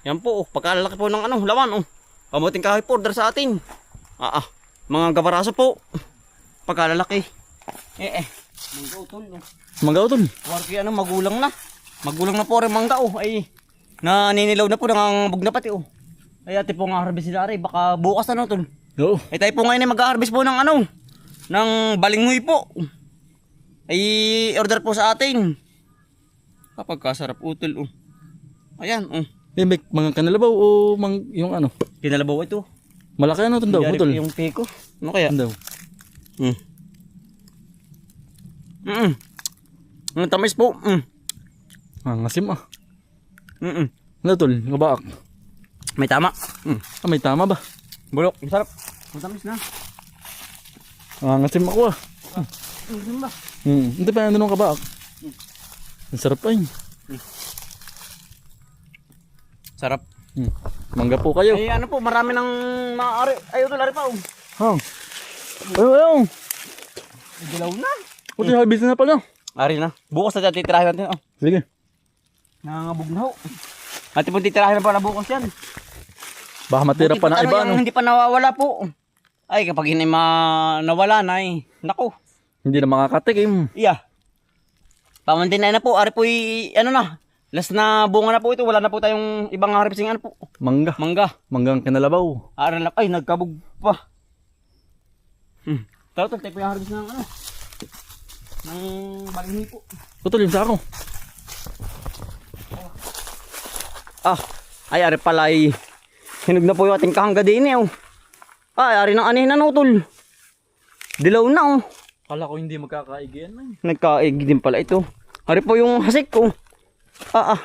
Yan po, pagkalalaki po ng laman, Kamuting kahoy po, dar sa atin. Mga gabaraso po. Pagkalalaki. Mangga utol, Mangga utol. Warki magulang na. Magulang na po rin mangga, ay naninilaw na po, nangangabog na pati, Ay ate po nga harvest sila rin, baka bukas tol. Oo. Ay tayo po ngayon ay mag-harvest po ng ng balinghoy po. Ay order po sa atin. Kapag kasarap utol, Ayan, May mga kanalabaw o yung Kinalabaw ito. Malaki itong daw, utol. Yung piko. Ano kaya? Daw. Ang tamis po. Ngasim Ano tol, ngabaak. May tama. May tama ba? Bulok, masarap. Ang tamis na. Ngasim ako Ang ba? Hindi pa nandun ang kabaak. Ang sarap ay. Sarap. Mangga po kayo. Ay po, marami ng maaari. Ay utol, ari pa. Ayun. Dilaw na. Puti harvest na pala. Ari na. Bukas na titirahin natin. Sige. Nangangabog na ho. Ate po titirahin na pala bukas yan. Baka matira pa na iba Hindi pa nawawala po. Ay kapag hindi nawala na Naku. Hindi na makakatikim. Iya. Pamantin na po. Ari po na. Last na bunga na po ito. Wala na po tayong ibang harvesting po. Mangga. Manggang kinalabaw. Ari na. Ay nagkabog pa. Tara tayo po yung harvest ng ng balinghoy po. Utol yung sako. Ay ari pala hinog na po yung ating kahangga din Ay ari ng anihin na utol. Dilaw na Kala ko hindi magkakaigi yan. Nagkaig din pala ito. Ari po yung hasik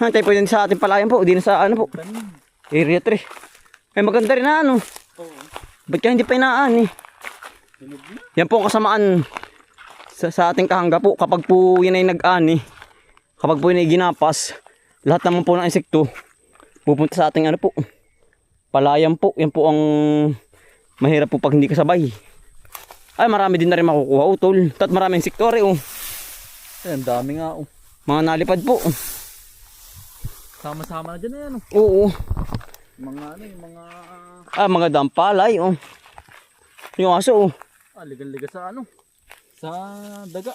Nantay po din sa ating palayan po. Di na sa po. Area 3. Ay maganda rin na Ba't kaya hindi pa inaan Yan po ang kasamaan sa ating kahangga po. Kapag po yan ay nag-ani. Kapag po yan ay ginapas. Lahat naman po ng insekto pupunta sa ating po. Palayan po. Yan po ang mahirap po pag hindi kasabay. Ay marami din na rin makukuha utol. At maraming insekto rin Ang dami nga Mga nalipad po. Sama-sama na dyan na yan Oo. Mga yung mga... Mga dampalay Yung aso Ligal-liga sa sa daga.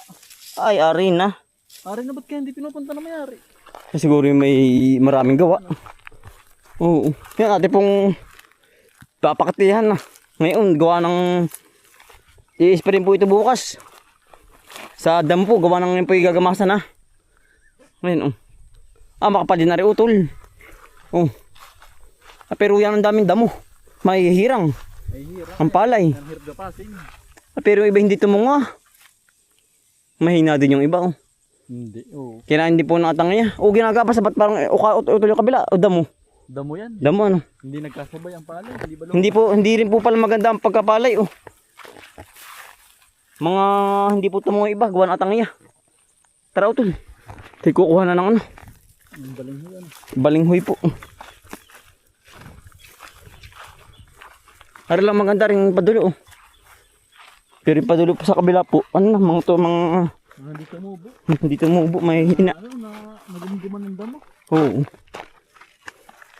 Ay ari na. Ari na ba't kaya hindi pinupunta na mayari? Siguro yung may maraming gawa. Oo. Yan ate pong papakatihan na. Ngayon gawa ng i-spray po ito bukas. Sa dam po gawa ng po igagamasan na. Ngayon makapal din na rin utol. Pero yan ang daming damo. May hirang. Ang palay. Pero iba hindi tumunga. Mahina din yung iba Hindi. Kaya hindi po nakatangya. Ginagapas ba't parang utol yung kabila o damo? Damo yan. Damo Hindi nagkasabay ang palay. Hindi rin po pala maganda ang pagkapalay Mga hindi po tumunga iba. Gawa ng atangya. Tara utol. Tayo kukuha na ng Balinghoy balinghoy po. Para lang maganda rin padulo Pero yung padulo po sa kabila po. Mga hindi tumubo. May hina. Nagumguman ng damo. Oo.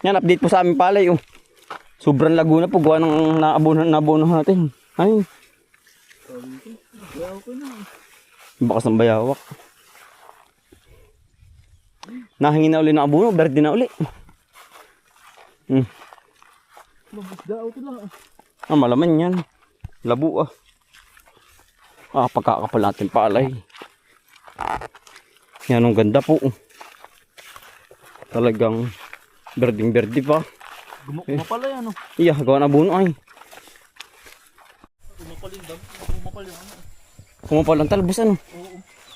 Yan, update po sa aming palay Sobrang laguna po. Gawa ng naabono natin. Ay. Bakas ng bayawak. Nahingin na uli ng abono. Berde na uli. Malaman yan. Labo pagkakapal natin palay. Yan ang ganda po. Talagang berding-berde pa. Gumapala yan Iya, gawa na abono ay. Kumapal ang talbos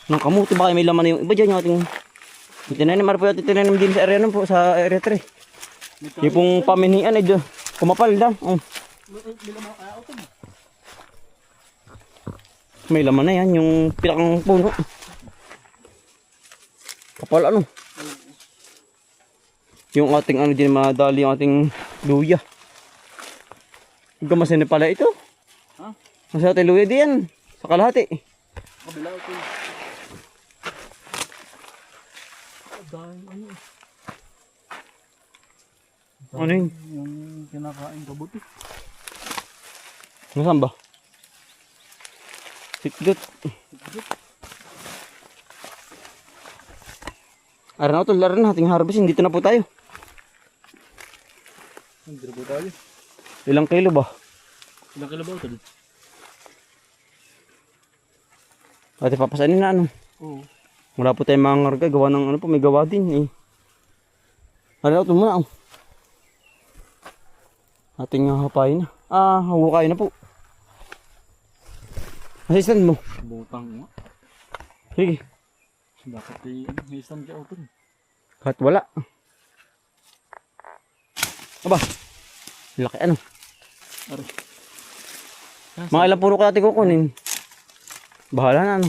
Nang kamuti baka may laman na yung iba dyan yung ating tinanim po yung tinanim din sa area po sa area 3. Yung pong paminian kumapal daw. May laman na yan yung pinakang puno. Kapal Yung ating din madali yung ating luya. Gamasin na pala ito. Masaya tayo luya diyan. Sa kalahati. Kabila dahil Ano yun? Yung kinakain kabuti. Nasaan ba? Sikdot. Ara na tol, ara na ating harvest. Dito na po tayo. Hindi po tayo. Ilang kilo ba? Ilang kilo ba ito? Ate papasanin na ano. Oo. Wala po tayong mga ngarga. Gawa ng ano po, may gawa din eh. Ara na ito muna oh. Ating hapayin na. Hukay na po. Assistant mo. Butang nga. Sige. Dapat may stand ka ito. Kahit wala. Aba. Laki ano. Ari. Mga ilang puro ka natin kukunin. Bahala na ano.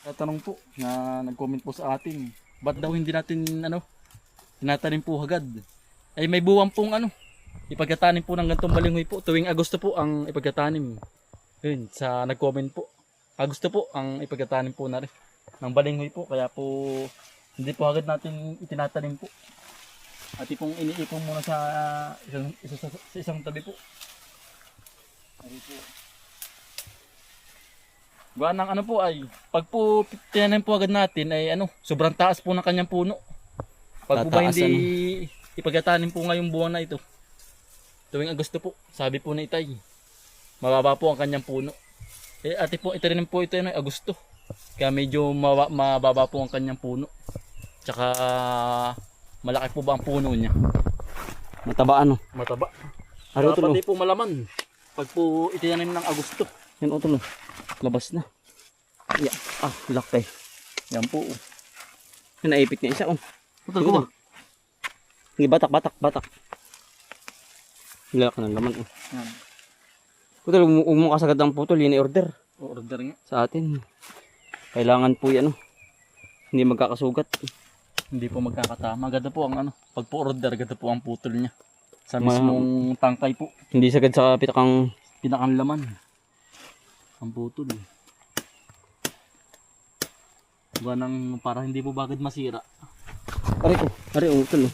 Tatanong po na nag-comment po sa atin. Ba't daw hindi natin tinatanim po agad? Ay may buwan pong ipagkatanim po ng gantong balinghoy po. Tuwing Agosto po ang ipagkatanim. Yun, sa nag-comment po. Agosto po ang ipagkatanim po na rin ng balinghoy po. Kaya po hindi po agad natin itinatanim po. At pong iniipon muna sa isang tabi po. Ari po. Gawa ng po ay, pag po tinanim po agad natin ay sobrang taas po ng kanyang puno. Pag po ba hindi ipagkatanim po ngayong buwan na ito, tuwing Agosto po, sabi po na itay, mababa po ang kanyang puno. Ate po, itarinim po ito ay Agosto. Kaya medyo mababa po ang kanyang puno. Tsaka malaki po ba ang puno niya? Mataba ano. Mataba. Araw Dapat di po malaman pag po itinanim ng Agosto. Yan o tulo. Labas na. Yeah. Laki. Yan po. Yan, naipit na isa oh. Putol ko ba? Hindi, batak. Laki ng laman oh. Yan. Putol, huwag mo kasagad ang putol. Yan i-order. Order nga. Sa atin. Kailangan po yan oh. Hindi magkakasugat. Hindi po magkakatama. Ganda po ang pag po order, ganda po ang putol niya. Sa mismong tangkay po. Hindi sagad sa pitakang Pinakanlaman. Ang putol. Ganang para hindi po bagad masira. Ari tol.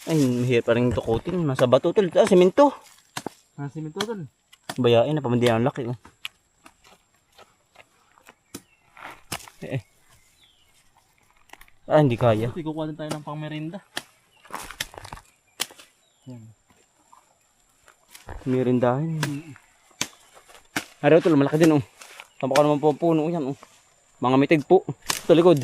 Ay, mahirap pa rin tukutin. Nasa bato tol. Simento. Simento tol. Bayain na pamandihan ang laki oh. Hindi kaya. Ito, kukuha din tayo ng pang merinda. Yan. Merindahin. Araw tol, malaki din oh. Tama ka naman po ang puno yan oh. Mga mitig po. Ito likod.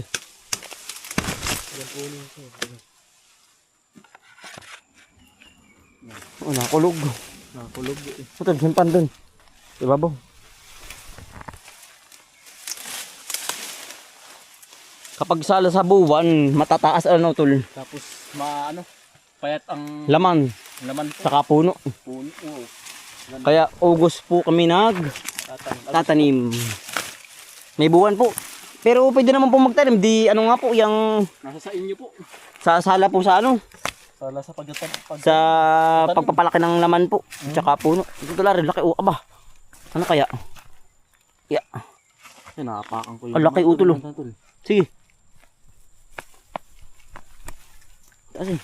Oh, nakulog. Nakulog Ito, simpan dun. Ibabaw. Kapag sala sa buwan, matataas tol. Tapos payat ang Laman, laman po. saka puno. Puno. Oo. Kaya August po kami tatanim. May buwan po. Pero pwede naman po magtanim. Di nga po, yung Nasa sa inyo po. sa sala po sa Sala sa sa pagpapalaki ng laman po. Tsaka puno. Ito tulad, laki ba? Ano kaya? Yeah. Napakan ko Ang laki utol oh. Sige. Taas eh.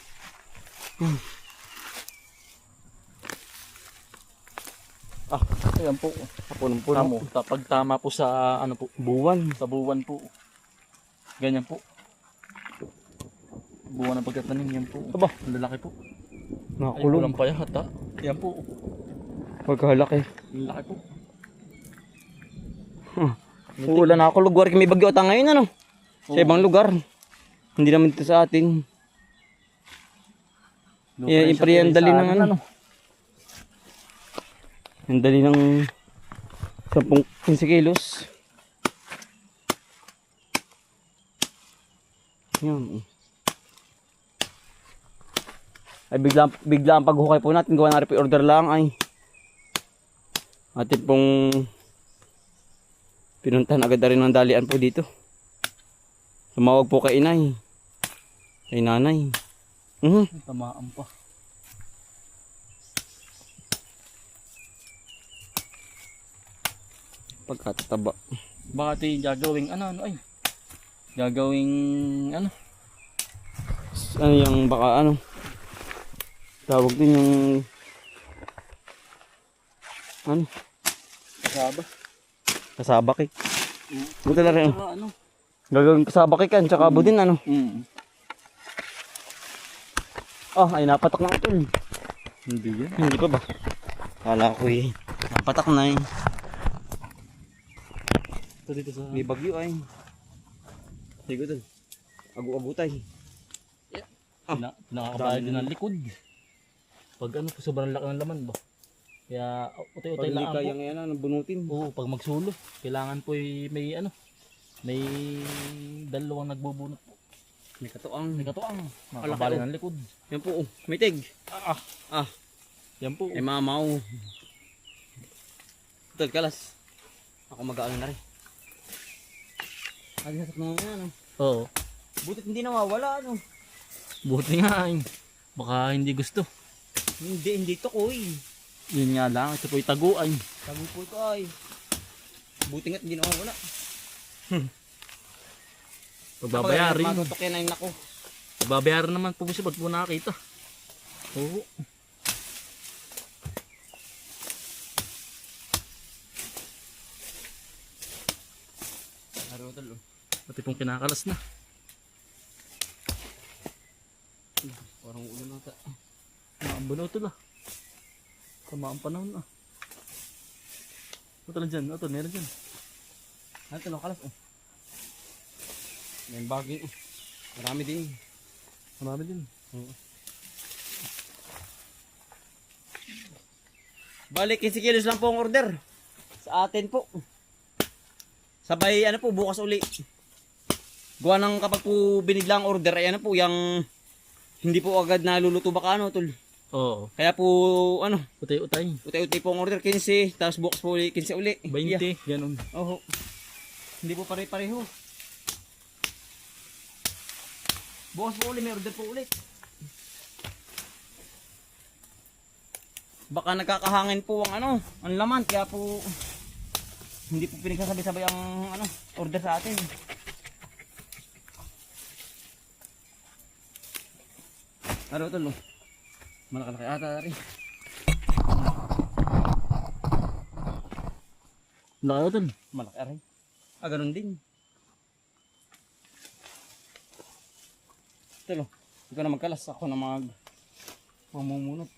Ayan po. Punong-puno. Pag tama po sa po, Buwan. sa buwan po. Ganyan po. Buwan ng pagkatanim yan po. Aba. Ang lalaki po. Ay, Nakakulog. kulang pa yan ha. Yan po. Pagkalaki. Ang laki po. Wala nakakulog. Warik may bagyo ata ngayon Sa ibang lugar. Hindi naman ito sa atin. Yan, yung dali ng Ang dali ng 10-15 kilos. Yan. Ay bigla ang paghukay po natin. Gawa na repeat order lang ay. Atin pong pinuntahan agad na rin ng dalian po dito. Sumawag po kay inay. Kay nanay. Tamaan pa. Pagkataba. Baka gagawing gagawing Ano yung baka Tawag din yung ano? Kasaba. Kasaba cake. Buti na rin. Saka ano? Gagawin kasaba cake yan, tsaka budin ano. Ah, ay napatak na ito. Hindi yan. Hindi pa ba? Kala ko eh. Napatak na eh. Ito dito sa... May bagyo ay. Sige tol. Agu-agutay. Nakakabayad din ng likod. Pag ano, sobrang laki ng laman ba? Kaya utay-utay lang po. Ngayon na, bunutin. Oo, pag magsulo, kailangan po may ano, may dalawang nagbubunot po. May katuang. May katuang. Alaki, Makakabali oh. ng likod. Yan po oh. May tig. Yan po. Ay mamaw. Tol, kalas. Ako mag-aano na rin. Ay, nasak na nga ano. Oo. Butit hindi nawawala ano. Buti nga eh. Baka hindi gusto. Hindi to ko eh. Yun nga lang, ito po yung taguan. Sabi po ito ay. Buti nga't hindi nawawala. Pagbabayarin. Matutok yan ay nako. Pagbabayarin naman po siya pag po nakakita. Oo. Araw tol oh. Pati pong kinakalas na. Parang ulo na ito. Maambuno ito lah. Tama ang panahon na. Ito lang dyan. Ito, meron dyan. Ano ito kalas oh. May bagay oh. Marami din. Marami din. Oo. Balik 15 kilos lang po ang order. Sa atin po. Sabay ano po bukas uli. Gawa ng kapag po binigla ang order ay ano po yung hindi po agad naluluto baka ano tol. Oo. Kaya po ano Utay-utay. utay-utay po ang order 15 tapos bukas po uli 15 uli. 20. Ganun. Oo. Hindi po pare-pareho. Bukas po uli may order po ulit. Baka nagkakahangin po ang ano, ang laman kaya po hindi po pinagsasabi-sabay ang ano, order sa atin. Araw tol. Malaki-laki ata rin. Laki ito. Malaki rin. Ah, ganun din. Tol, ikaw na magkalas ako na mamumunot.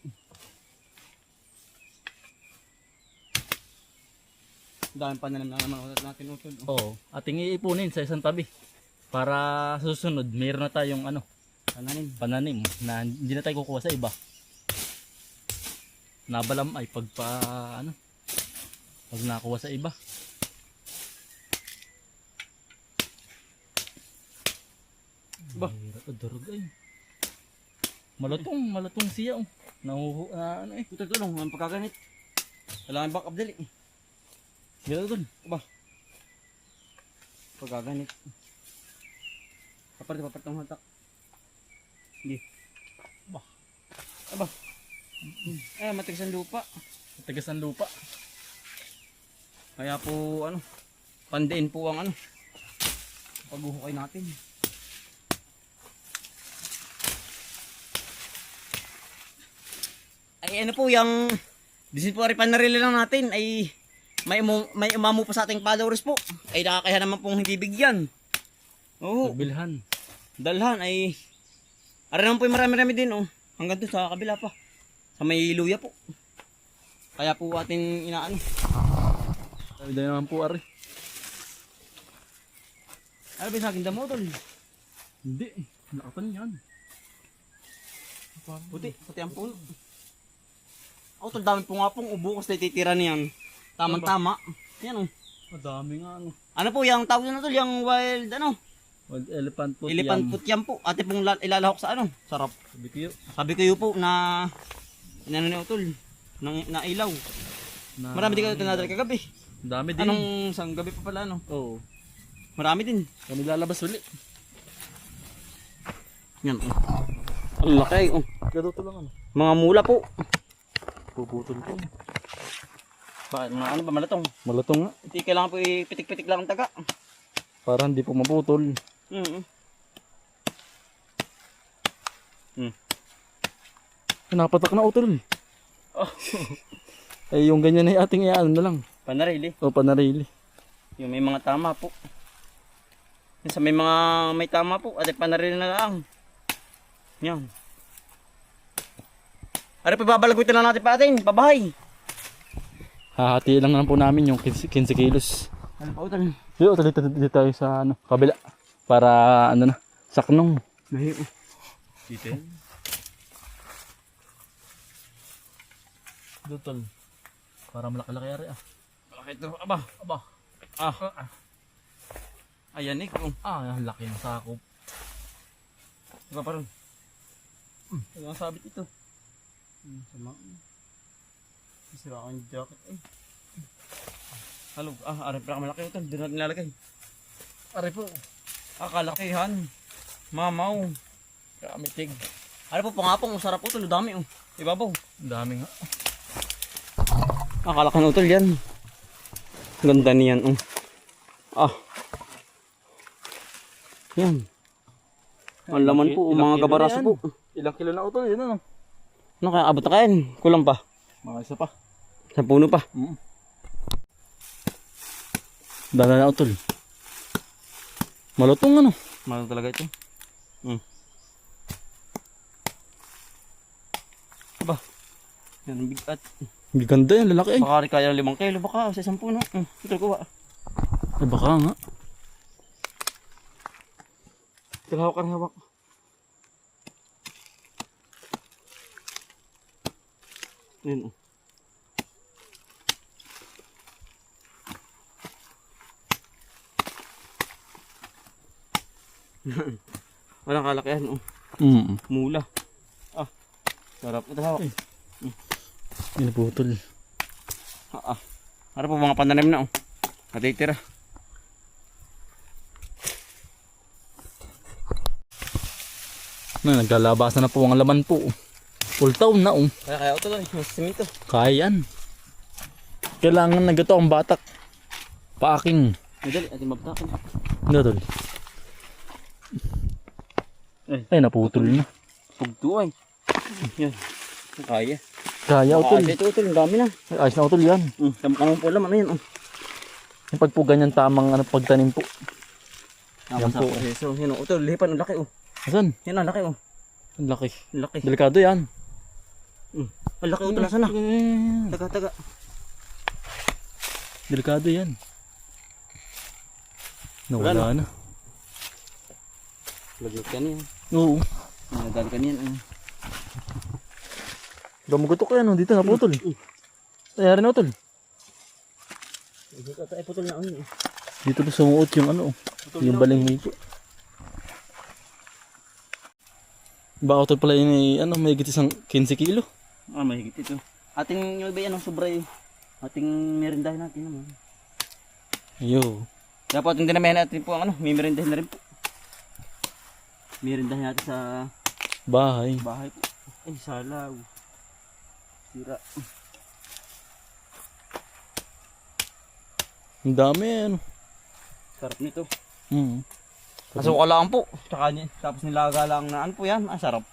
Dahil pananim na naman natin utol. Oo. Ating iipunin sa isang tabi. Para sa susunod, mayroon na tayong ano, pananim na hindi na tayo kukuha sa iba. Nabalam ay pag nakuha sa iba. Ba? Durog ay. Malatong siya oh. Ano eh. Ito tulong, ang pagkaganit. Kailangan back up dali. Gano'n. Aba. Pagkaganit. Papart ng hatak. Hindi. Aba. Matigas ang lupa. Matigas ang lupa. Kaya po ano, pandiin po ang ano, paghuhukay natin. Ay ano po yung disin po rin panarili lang natin ay may umamo pa sa ating followers po. Ay nakakaya naman pong hindi bigyan. Oo. Bilhan. Dalhan ay ara naman po yung marami-rami din oh. Hanggang doon sa kabila pa. Sa may luya po. Kaya po ating inaano. Sabi na naman po ari. Ano ba sa akin damo tol? Hindi. Nakatan yan. Puti ang puno. Ako tol dami po nga pong ubo kasi titira niyan. Tamang-tama. Yan oh. Madami nga ano. Ano po yung tawag na tol? Yung wild ano? Wild elephant po. Elephant putyam po. Ate pong ilalahok sa ano? Sarap. Sabi ko Sabi ko po na inano ni utol. Na ilaw. Marami din kayo tinadala kagabi. Dami din. Anong sang gabi pa pala ano? Oo. Marami din. Kami lalabas ulit. Yan oh. Ang laki oh. Gaduto lang ano. Mga mula po. Puputol ko. Bakit mga ano ba malatong? Malatong nga. Hindi kailangan po ipitik-pitik lang ang taga. Para hindi po maputol. Napatak na utol. Eh yung ganyan ay ating iaan na lang. Panarili. O panarili. Yung may mga tama po. Yung sa may mga may tama po, at panarili na lang. Yan. Ano pa babalagutin na natin pa atin, pabahay. Hahati lang naman po namin yung 15 kilos. Ano pa utol? Dito tayo sa ano, kabila. Para ano na, saknong. Lahi. Dito yan. Dutol. Para malaki-laki ari ah. Malaki ito. Aba. Aba. Ayan eh. Ang laki ng sakop. Diba pa ron? Ano ang sabit ito? Sama. Sira akong jacket eh. Halo. Aray pa malaki ito. Doon natin nilalagay. Ari po. Kalakihan. Mamaw. Kamitig. Ano po pangapong. Sarap po ito. Dami oh. Ibabaw. Ang dami nga. Kalaki ng utol yan. Ganda niyan oh. Yan. Ang laman po. Mga gabaraso po. Ilang kilo na utol yun ano? Ano kaya abot na kayan? Kulang pa. Mga isa pa. Sa puno pa. Dala na utol. Malutong ano? Mahal talaga ito. Aba. Yan ang bigat. Ganda yan, lalaki ay. Baka rin kaya 5 kilo. Baka sa 10 puno. Ito ko ba? Ay baka nga. Ito hawak ka rin hawak. Yan oh. Walang kalakihan oh. Mula. Sarap ito hawak. Yan po utol. Ano po mga pananim na oh. Natitira. Naglalabasan na po ang laman po. Full town na oh. Kaya ito lang. Mas simito. Kaya yan. Kailangan na gato ang batak. Paaking. Madali. Ating mabtakin. Dutol. Ay naputol na. Pugto ay. Yan. Kaya. Kaya utol. Ito utol. Ang dami na. Ay, ayos na utol yan. Tamang po laman. Ayan oh. Yung pag po ganyan tamang ano, pagtanim po. Yan po. So yan oh. Utol. Lipan. Ang laki oh. Asan? Yan ang laki oh. Ang laki. Ang laki. Delikado yan. Ang laki utol. Nasaan na? Taga. Delikado yan. Nawala na. Laglag ka niyan. Oo. Nadali ka niyan. Gamugutok ka yan. Dito naputol. Ayari na utol. Dito ay putol na yun. Dito po sumuot yung ano. Yung baling po. Ba utol pala yun ay ano, may higit isang 15 kilo. Mahigit ito. Ating yung iba yan ang sobra eh. Ating merindahin natin naman. Yo. Dapat hindi naman natin po ang ano, may merindahin na rin po. Merindahin natin sa Bahay. bahay po. Ay, salaw. Sira. Ang dami ano. Sarap nito. Kaso Kasuka lang po. Tsaka tapos nilaga lang na ano po yan. Sarap.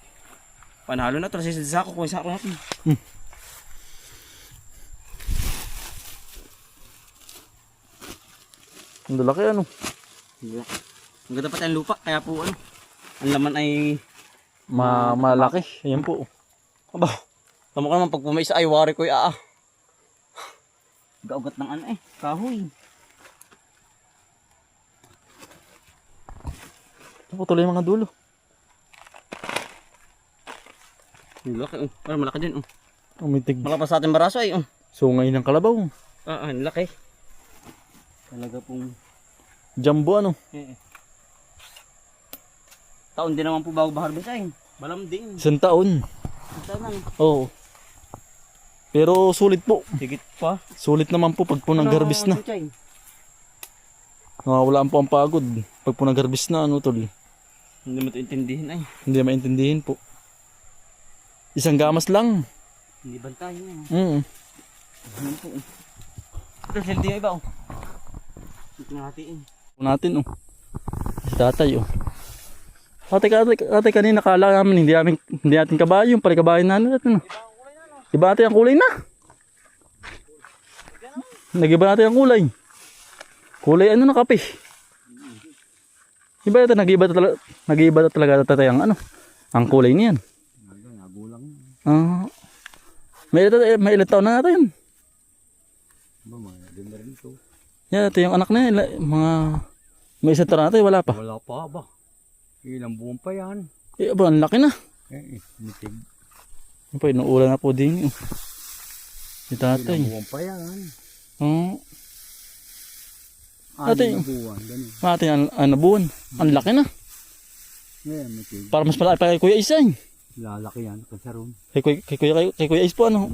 Panalo na ito. Nasisid sa ako kung isa natin. ang lalaki ano. Ang ganda pati ang lupa. Kaya po ano. Ang laman ay Malaki. Ayan po. aba. Tama ko naman pag pumaisa ay wari ko ay Gaugat ng ano eh. Kahoy. Putuloy yung mga dulo. Ang laki oh. Parang malaki din oh. Umitig. Malapas sa ating baraso ay oh. Sungay ng kalabaw. Ang laki. Talaga pong Jumbo ano. taon din naman po bago ba-harvest ay. Malamding. 1 taon. Ito lang. Oo. Pero sulit po. Higit pa. Sulit naman po pag po nag-harvest na. Chuchay? Walaan po ang pagod. Pag po nag-harvest na ano tol. Hindi mo ito intindihin ay. Hindi maintindihin po. Isang gamas lang. Hindi bantayan yan. Mm. Ano po. Ito sildi yung iba oh. Ito natin. Natin oh. Si tatay oh. Ate, kanina kala namin hindi natin kabayo, yung pala kabayo natin. Ano? Iba natin ang kulay na. Nag-iba natin ang kulay. Kulay ano na kape. Iba natin, nag-iba talaga tatay ang ano, ang kulay niyan. Nagulang. May ilang taon na natin. Ba, mga din na rin ito. Yan, ito yung anak na yun. May isang taon na natin, wala pa. Wala pa ba? Ilang buwan pa yan. Eh, aba, ang laki na. Mitig. Yan po, inuulan na po din. Si tatay. Ilang buwan pa yan. Ate, buwan, ganun. ate, ano buwan? Ang laki na. Ngayon, mitig. Para mas malaki pa kay Kuya Isa. Lalaki yan, kasaron. Kay Kuya Is po, ano.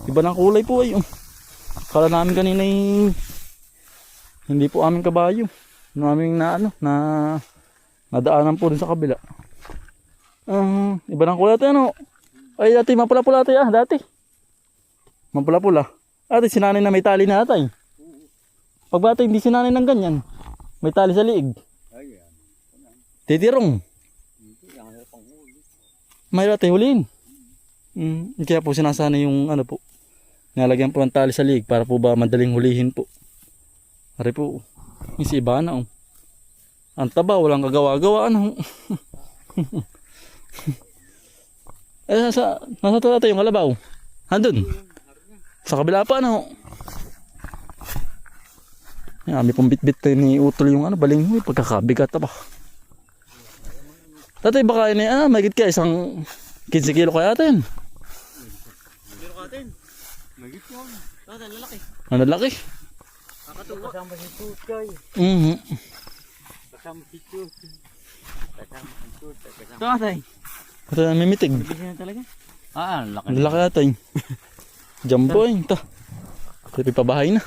Iba ng kulay po ay. Kala namin kanina hindi po aming kabayo. Naming nadaanan po din sa kabila. Iba ng kulay ate, ano. Ay, dati mapula-pula ate, dati. Mapula-pula. Ate, sinanay na may tali na ate. Pag bata hindi sinanay ng ganyan, may tali sa liig. Ayan. Titirong. Yan ang panghuli. May ate, huliin. Kaya po sinasanay yung ano po. Nalagyan po ng tali sa liig para po ba madaling hulihin po. Ari po. Yung si iba na. Ang taba, walang kagawa-gawa. Ano. Nasa to ate yung kalabaw. Andun. Sa kabila pa, ano. Yan, may pong bit-bit ni Utol yung ano, balinghoy, pagkakabigat pa. Tatay, baka yun may git ka, isang 15 kilo kaya atin. Pero katin. Magit yun. Tatay, lalaki. Ang lalaki. Nakatuwa. Kasama si Tutay. Kasama si Tutay. Kasama si Tutay. Tatay. Ito na mimitig. Bigyan na talaga. Laki. Ang lalaki atin. Jumbo eh. Ito. Ito pabahay na.